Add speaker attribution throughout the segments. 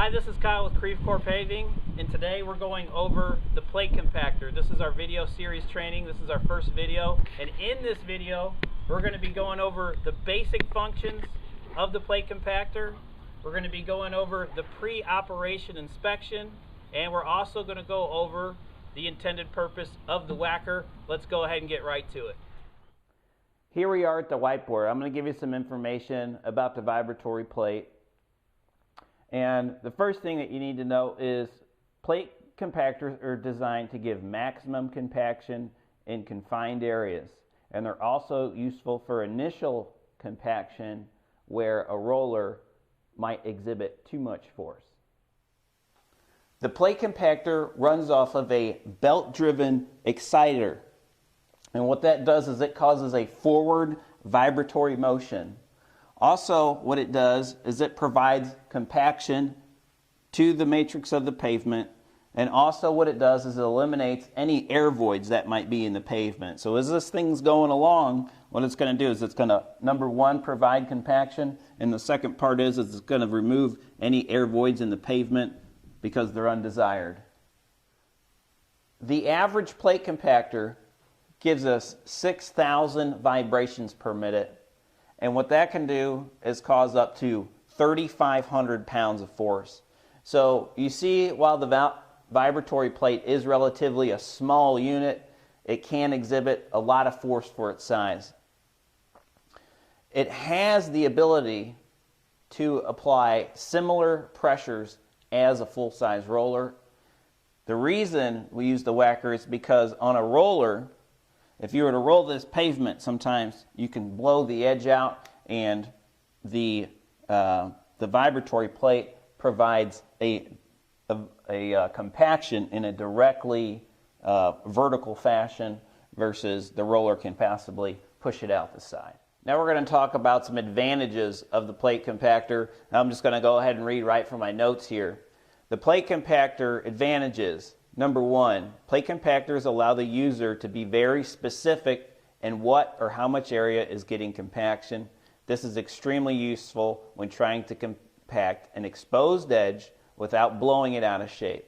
Speaker 1: Hi, this is Kyle with Creve Coeur Paving, and today we're going over the plate compactor. This is our video series training. This is our first video, and in this video we're going to be going over the basic functions of the plate compactor. We're going to be going over the pre-operation inspection, and we're also going to go over the intended purpose of the Wacker. Let's go ahead and get right to it. Here we are at the whiteboard. I'm going to give you some information about the vibratory plate. And the first thing that you need to know is plate compactors are designed to give maximum compaction in confined areas. And they're also useful for initial compaction where a roller might exhibit too much force. The plate compactor runs off of a belt-driven exciter. And what that does is it causes a forward vibratory motion. Also, what it does is it provides compaction to the matrix of the pavement, and also what it does is it eliminates any air voids that might be in the pavement. So as this thing's going along, what it's going to do is it's going to, number one, provide compaction, and the second part is it's going to remove any air voids in the pavement because they're undesired. The average plate compactor gives us 6,000 vibrations per minute. And what that can do is cause up to 3,500 pounds of force. So you see, while the vibratory plate is relatively a small unit, it can exhibit a lot of force for its size. It has the ability to apply similar pressures as a full-size roller. The reason we use the Wacker is because on a roller, if you were to roll this pavement, sometimes you can blow the edge out, and the vibratory plate provides a compaction in a directly vertical fashion versus the roller can possibly push it out the side. Now we're going to talk about some advantages of the plate compactor. I'm just going to go ahead and read right from my notes here. The plate compactor advantages. Number one, plate compactors allow the user to be very specific in what or how much area is getting compaction. This is extremely useful when trying to compact an exposed edge without blowing it out of shape.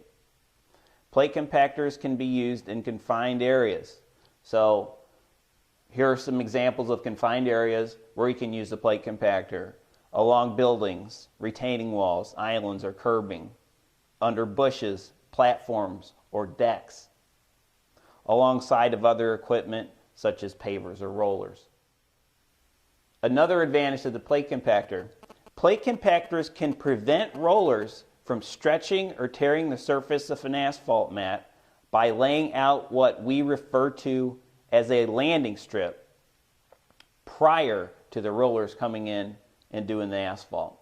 Speaker 1: Plate compactors can be used in confined areas. So here are some examples of confined areas where you can use the plate compactor. Along buildings, retaining walls, islands, or curbing. Under bushes, platforms, or decks, alongside of other equipment such as pavers or rollers. Another advantage of the plate compactor: plate compactors can prevent rollers from stretching or tearing the surface of an asphalt mat by laying out what we refer to as a landing strip prior to the rollers coming in and doing the asphalt.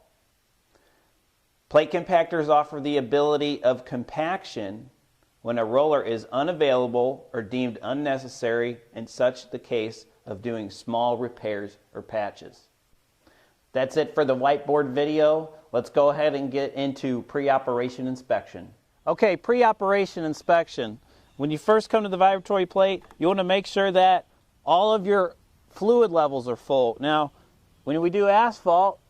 Speaker 1: Plate compactors offer the ability of compaction when a roller is unavailable or deemed unnecessary, in such the case of doing small repairs or patches. That's it for the whiteboard video. Let's go ahead and get into pre-operation inspection. Okay, pre-operation inspection. When you first come to the vibratory plate, you want to make sure that all of your fluid levels are full. Now, when we do asphalt,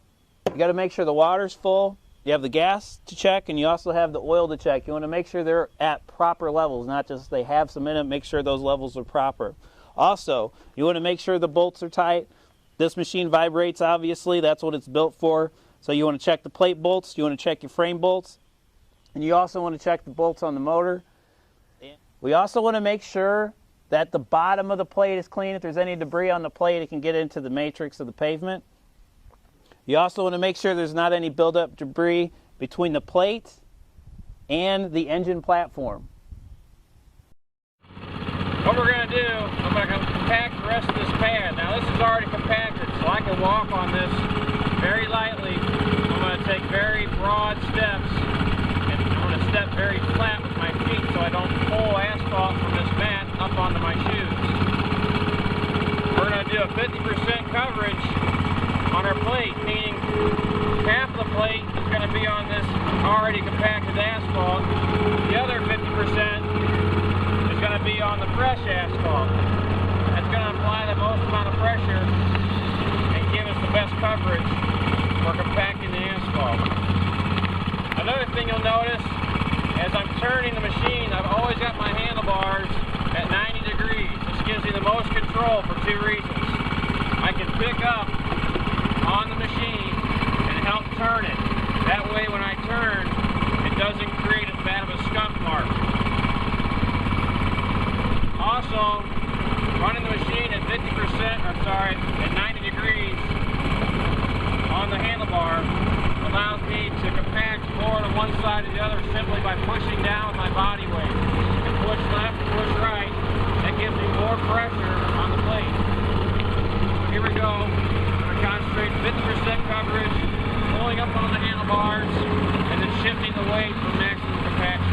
Speaker 1: you got to make sure the water's full. You have the gas to check, and you also have the oil to check. You want to make sure they're at proper levels, not just they have some in them. Make sure those levels are proper. Also, you want to make sure the bolts are tight. This machine vibrates, obviously. That's what it's built for. So you want to check the plate bolts. You want to check your frame bolts. And you also want to check the bolts on the motor. We also want to make sure that the bottom of the plate is clean. If there's any debris on the plate, it can get into the matrix of the pavement. You also want to make sure there's not any buildup debris between the plate and the engine platform. What we're going to do, I'm going to compact the rest of this pad. Now this is already compacted, so I can walk on this very lightly. I'm going to take very broad steps, and I'm going to step very flat with my feet so I don't pull asphalt from this mat up onto my shoes. We're going to do a 50% coverage on our plate, meaning half of the plate is going to be on this already compacted asphalt. The other 50% is going to be on the fresh asphalt. That's going to apply the most amount of pressure and give us the best coverage for compacting the asphalt.
Speaker 2: Another thing you'll notice, as I'm turning the machine, I've always got my handlebars at 90 degrees. This gives me the most control for two reasons. I can pick up on the machine and help turn it. That way when I turn, it doesn't create as bad of a scuff mark. Also, running the machine at 90 degrees on the handlebar allows me to compact more to one side or the other simply by pushing down with my body weight. And push left, push right, that gives me more pressure on the plate. So here we go. I'm going to concentrate 50% coverage, pulling up on the handlebars, and then shifting the weight for maximum compaction.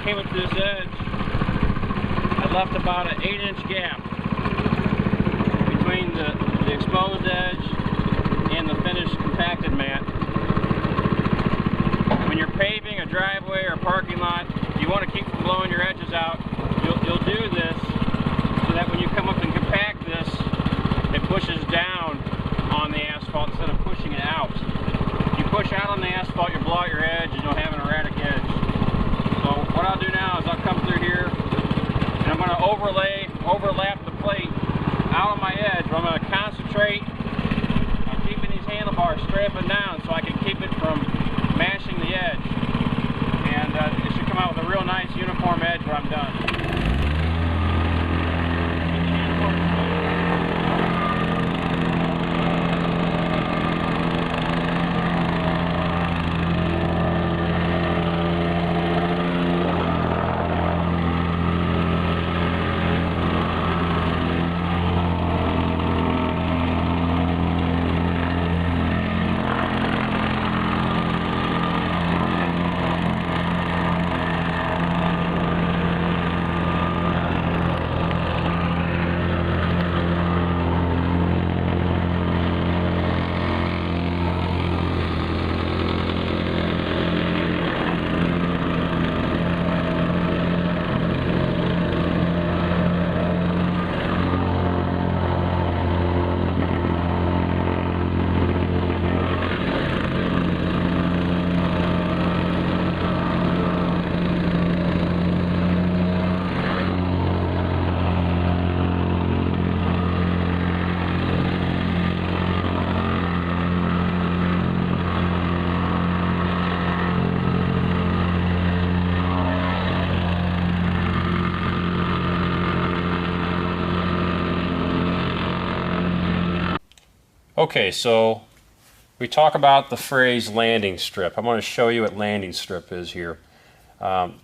Speaker 2: Came up to this edge, I left about an 8-inch gap between the exposed edge and the finished compacted mat. When you're paving a driveway or a parking lot, you want to keep from blowing your edges out. You'll do this so that when you come up and compact this, it pushes down on the asphalt instead of pushing it out. If you push out on the asphalt, you'll blow out your edge and you'll have an erratic edge. So what I'll do now is I'll come through here and I'm going to overlap the plate out on my edge, but I'm going to concentrate on keeping these handlebars straight up and down so I can keep it from mashing the edge. And it should come out with a real nice uniform edge when I'm done.
Speaker 3: Okay, so we talk about the phrase landing strip. I'm going to show you what landing strip is here.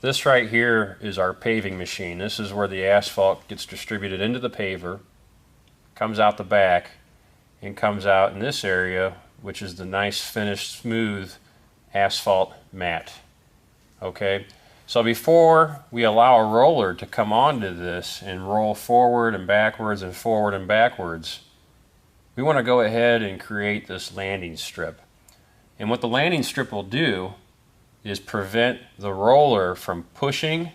Speaker 3: This right here is our paving machine. This is where the asphalt gets distributed into the paver, comes out the back, and comes out in this area, which is the nice finished smooth asphalt mat. Okay, so before we allow a roller to come onto this and roll forward and backwards and forward and backwards, we want to go ahead and create this landing strip. And what the landing strip will do is prevent the roller from pushing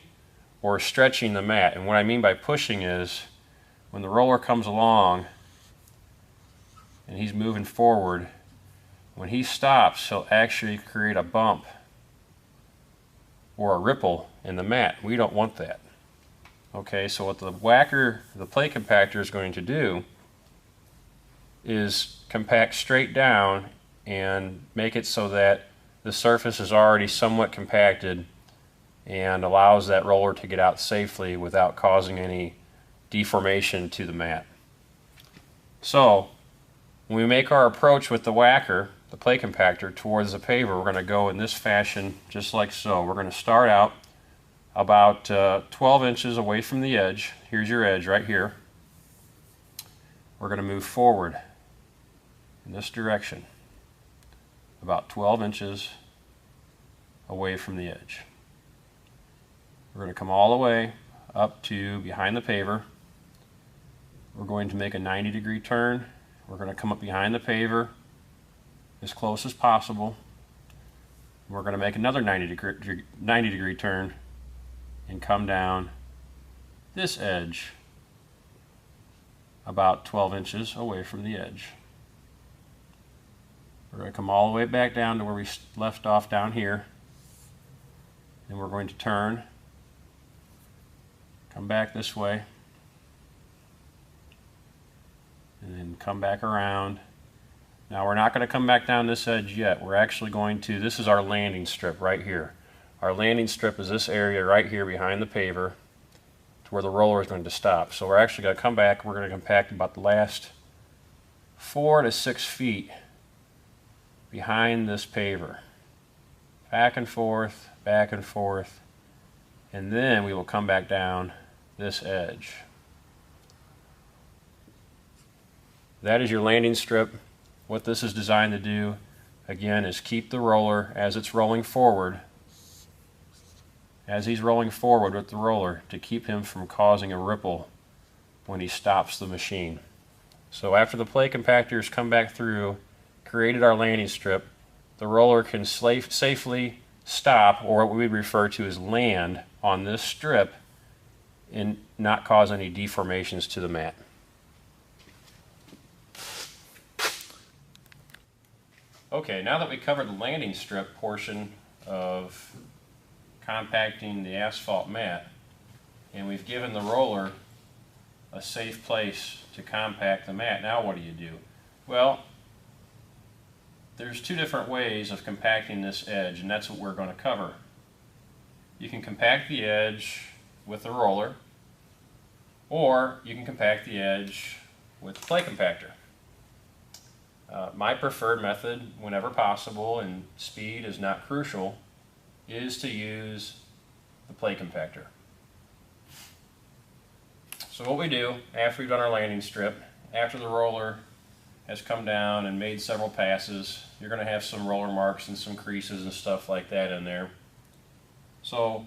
Speaker 3: or stretching the mat. And what I mean by pushing is when the roller comes along and he's moving forward, when he stops, he'll actually create a bump or a ripple in the mat. We don't want that. Okay, so what the Wacker, the plate compactor, is going to do is compact straight down and make it so that the surface is already somewhat compacted and allows that roller to get out safely without causing any deformation to the mat. So when we make our approach with the Wacker, the plate compactor, towards the paver, we're going to go in this fashion just like so. We're going to start out about 12 inches away from the edge. Here's your edge right here. We're going to move forward in this direction about 12 inches away from the edge. We're going to come all the way up to behind the paver. We're going to make a 90-degree turn. We're going to come up behind the paver as close as possible. We're going to make another 90-degree turn and come down this edge about 12 inches away from the edge. We're going to come all the way back down to where we left off down here. And we're going to turn, come back this way, and then come back around. Now we're not going to come back down this edge yet. We're actually going to, this is our landing strip right here. Our landing strip is this area right here behind the paver to where the roller is going to stop. So we're actually going to come back, we're going to compact about the last 4 to 6 feet behind this paver. Back and forth, and then we will come back down this edge. That is your landing strip. What this is designed to do, again, is keep the roller as it's rolling forward, as he's rolling forward with the roller, to keep him from causing a ripple when he stops the machine. So after the plate compactors come back through, created our landing strip, the roller can safely stop, or what we refer to as land, on this strip and not cause any deformations to the mat. Okay, now that we covered the landing strip portion of compacting the asphalt mat, and we've given the roller a safe place to compact the mat, now what do? Well, there's 2 different ways of compacting this edge, and that's what we're going to cover. You can compact the edge with the roller, or you can compact the edge with the plate compactor. My preferred method, whenever possible and speed is not crucial, is to use the plate compactor. So what we do after we've done our landing strip, after the roller has come down and made several passes, you're going to have some roller marks and some creases and stuff like that in there. So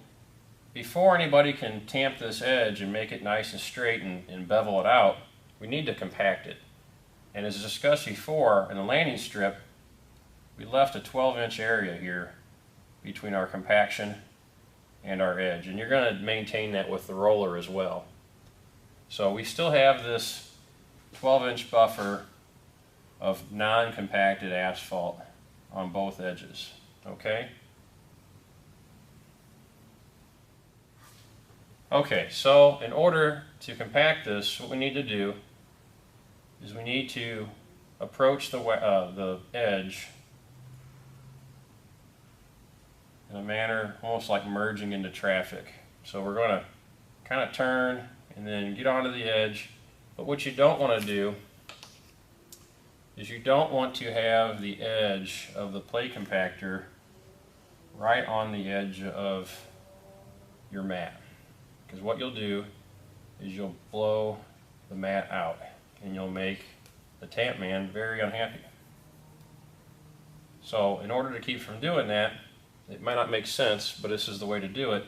Speaker 3: before anybody can tamp this edge and make it nice and straight and bevel it out, we need to compact it. And as discussed before, in the landing strip, we left a 12-inch area here between our compaction and our edge. And you're going to maintain that with the roller as well. So we still have this 12-inch buffer of non-compacted asphalt on both edges. Okay? Okay, so in order to compact this, what we need to do is we need to approach the edge in a manner almost like merging into traffic. So we're going to kind of turn and then get onto the edge. But what you don't want to do is you don't want to have the edge of the plate compactor right on the edge of your mat. Because what you'll do is you'll blow the mat out and you'll make the tamp man very unhappy. So in order to keep from doing that, it might not make sense, but this is the way to do it,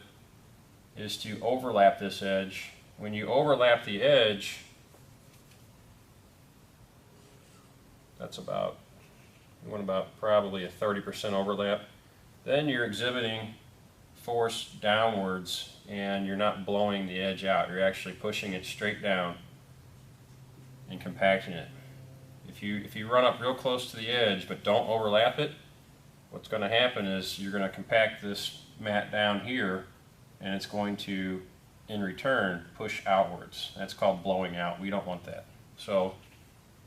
Speaker 3: is to overlap this edge. When you overlap the edge, that's about, you want about probably a 30% overlap, then you're exhibiting force downwards and you're not blowing the edge out. You're actually pushing it straight down and compacting it. If you run up real close to the edge but don't overlap it, what's going to happen is you're going to compact this mat down here and it's going to, in return, push outwards. That's called blowing out. We don't want that. So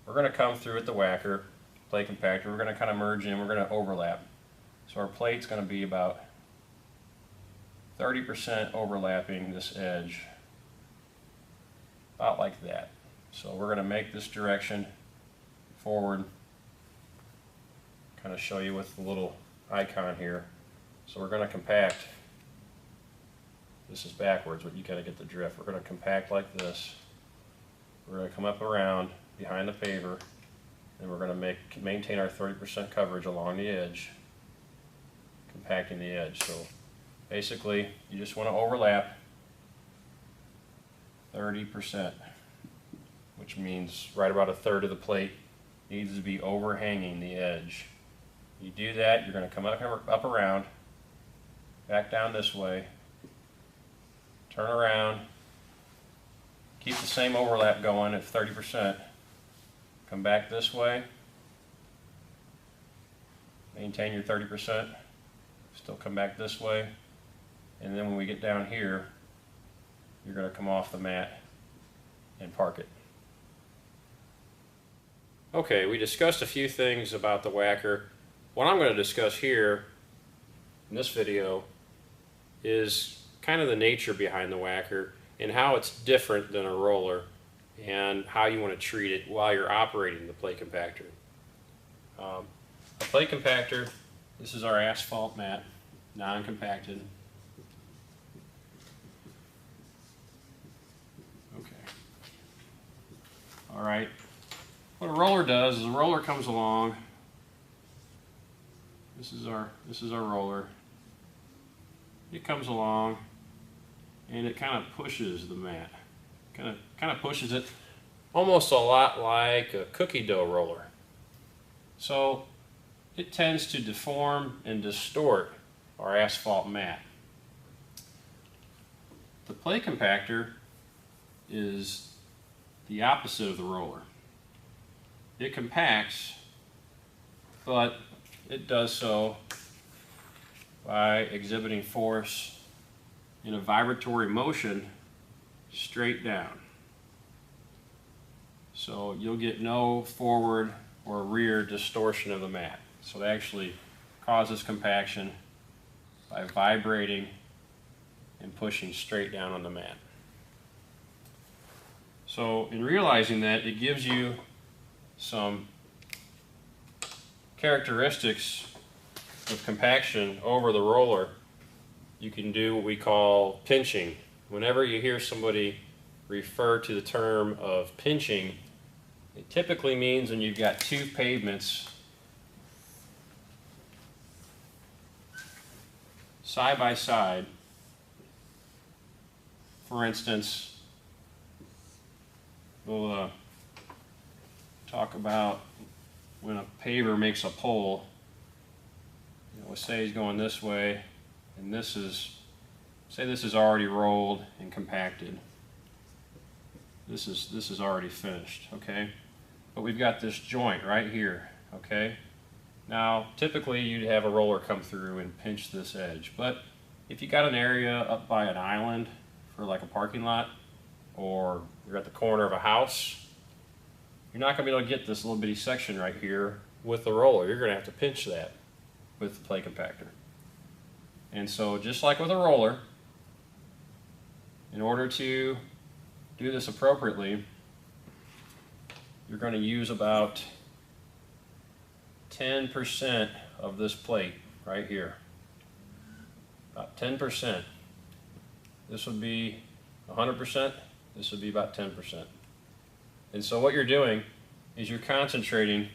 Speaker 3: we're going to come through with the Wacker plate compactor. We're going to kind of merge in. We're going to overlap. So our plate's going to be about 30% overlapping this edge, about like that. So we're going to make this direction forward, kind of show you with the little icon here. So we're going to compact This is backwards, but you kind of get the drift. We're going to compact like this. We're going to come up around behind the paver, and we're going to maintain our 30% coverage along the edge, compacting the edge. So basically, you just want to overlap 30%, which means right about a third of the plate needs to be overhanging the edge. You do that, you're going to come up around, back down this way, turn around, keep the same overlap going at 30%, come back this way, maintain your 30%, still come back this way, and then when we get down here, you're going to come off the mat and park it. Okay, we discussed a few things about the Wacker. What I'm going to discuss here in this video is kind of the nature behind the Wacker and how it's different than a roller and how you want to treat it while you're operating the plate compactor. A plate compactor, this is our asphalt mat, non-compacted. Okay. All right. What a roller does is a roller comes along. This is our roller. It comes along and it kind of pushes the mat. Kind of pushes it almost a lot like a cookie dough roller. So it tends to deform and distort our asphalt mat. The plate compactor is the opposite of the roller. It compacts, but it does so by exhibiting force in a vibratory motion straight down. So you'll get no forward or rear distortion of the mat. So it actually causes compaction by vibrating and pushing straight down on the mat. So in realizing that, it gives you some characteristics of compaction over the roller. You can do what we call pinching. Whenever you hear somebody refer to the term of pinching, it typically means when you've got two pavements side by side. For instance, we'll talk about when a paver makes a pole. Let's say he's going this way, and say this is already rolled and compacted. This is already finished, okay? But we've got this joint right here, okay? Now, typically you'd have a roller come through and pinch this edge, but if you got an area up by an island for like a parking lot, or you're at the corner of a house, you're not going to be able to get this little bitty section right here with the roller. You're going to have to pinch that with the plate compactor. And so just like with a roller, in order to do this appropriately, you're going to use about 10% of this plate right here. About 10%. This would be 100%. This would be about 10%. And so what you're doing is you're concentrating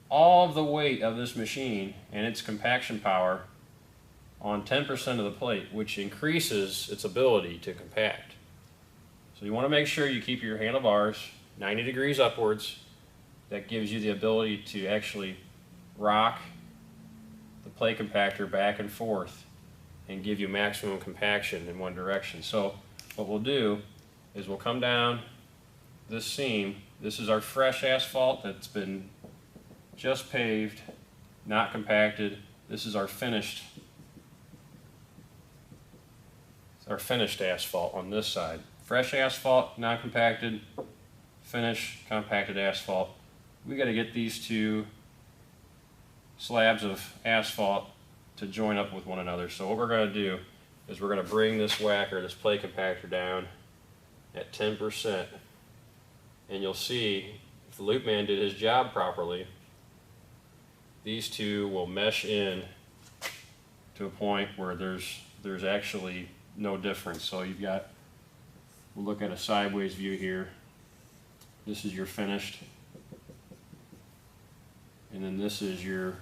Speaker 3: all of the weight of this machine and its compaction power on 10% of the plate, which increases its ability to compact. So you want to make sure you keep your handlebars 90 degrees upwards. That gives you the ability to actually rock the plate compactor back and forth and give you maximum compaction in one direction. So what we'll do is we'll come down this seam. This is our fresh asphalt that's been just paved, not compacted. This is our finished asphalt on this side. Fresh asphalt, not compacted, finished, compacted asphalt. We got to get these two slabs of asphalt to join up with one another. So what we're going to do is we're going to bring this Wacker, this plate compactor, down at 10%. And you'll see if the loop man did his job properly, these two will mesh in to a point where there's actually no difference. So you've got, we'll look at a sideways view here. This is your finished, and then this is your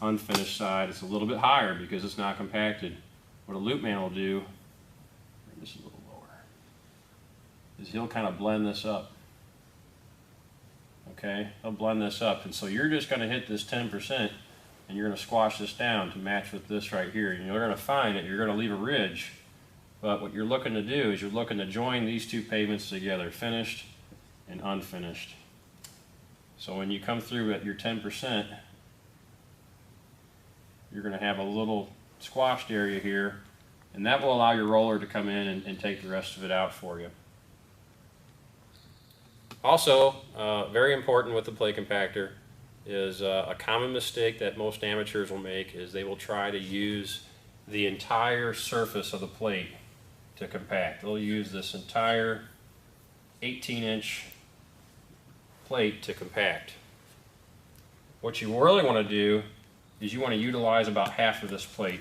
Speaker 3: unfinished side. It's a little bit higher because it's not compacted. What a loop man will do, bring this a little lower, is he'll kind of blend this up. Okay, he'll blend this up, and so you're just going to hit this 10%, and you're going to squash this down to match with this right here. And you're going to find that you're going to leave a ridge, but what you're looking to do is you're looking to join these two pavements together, finished and unfinished. So when you come through at your 10%, you're going to have a little squashed area here, and that will allow your roller to come in and take the rest of it out for you. Also, very important with the plate compactor is a common mistake that most amateurs will make is they will try to use the entire surface of the plate to compact. They'll use this entire 18-inch plate to compact. What you really want to do is you want to utilize about half of this plate.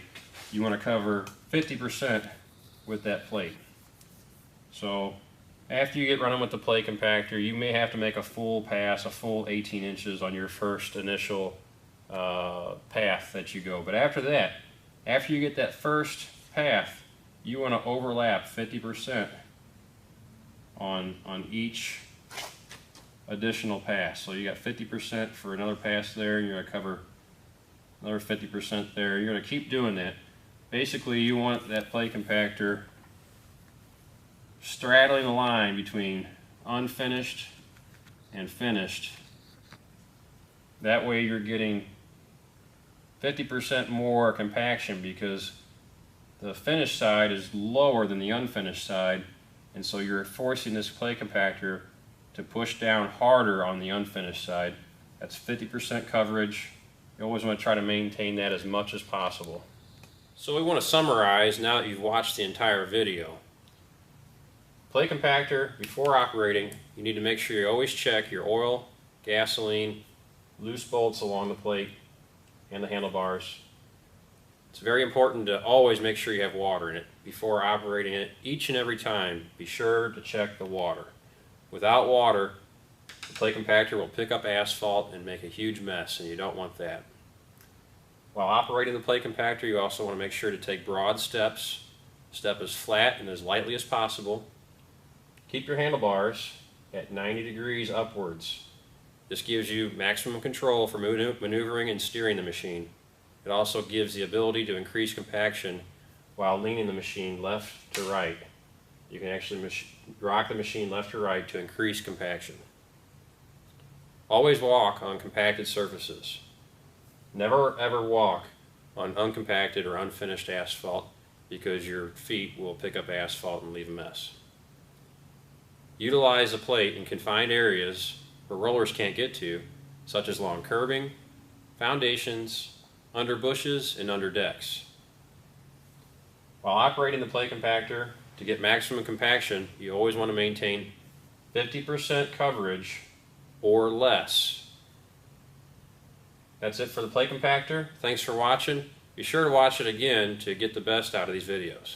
Speaker 3: You want to cover 50% with that plate. So after you get running with the plate compactor, you may have to make a full pass, a full 18 inches on your first initial path that you go. But after that, after you get that first path, you want to overlap 50% on each additional pass. So you got 50% for another pass there, and you're going to cover another 50% there. You're going to keep doing that. Basically, you want that plate compactor straddling the line between unfinished and finished. That way you're getting 50% more compaction because the finished side is lower than the unfinished side, and so you're forcing this plate compactor to push down harder on the unfinished side. That's 50% coverage. You always want to try to maintain that as much as possible. So we want to summarize now that you've watched the entire video. Plate compactor, before operating, you need to make sure you always check your oil, gasoline, loose bolts along the plate and the handlebars. It's very important to always make sure you have water in it before operating it. Each and every time, be sure to check the water. Without water, the plate compactor will pick up asphalt and make a huge mess, and you don't want that. While operating the plate compactor, you also want to make sure to take broad steps. Step as flat and as lightly as possible. Keep your handlebars at 90 degrees upwards. This gives you maximum control for maneuvering and steering the machine. It also gives the ability to increase compaction while leaning the machine left to right. You can actually rock the machine left to right to increase compaction. Always walk on compacted surfaces. Never ever walk on uncompacted or unfinished asphalt because your feet will pick up asphalt and leave a mess. Utilize the plate in confined areas where rollers can't get to, such as along curbing, foundations, under bushes, and under decks. While operating the plate compactor, to get maximum compaction, you always want to maintain 50% coverage or less. That's it for the plate compactor. Thanks for watching. Be sure to watch it again to get the best out of these videos.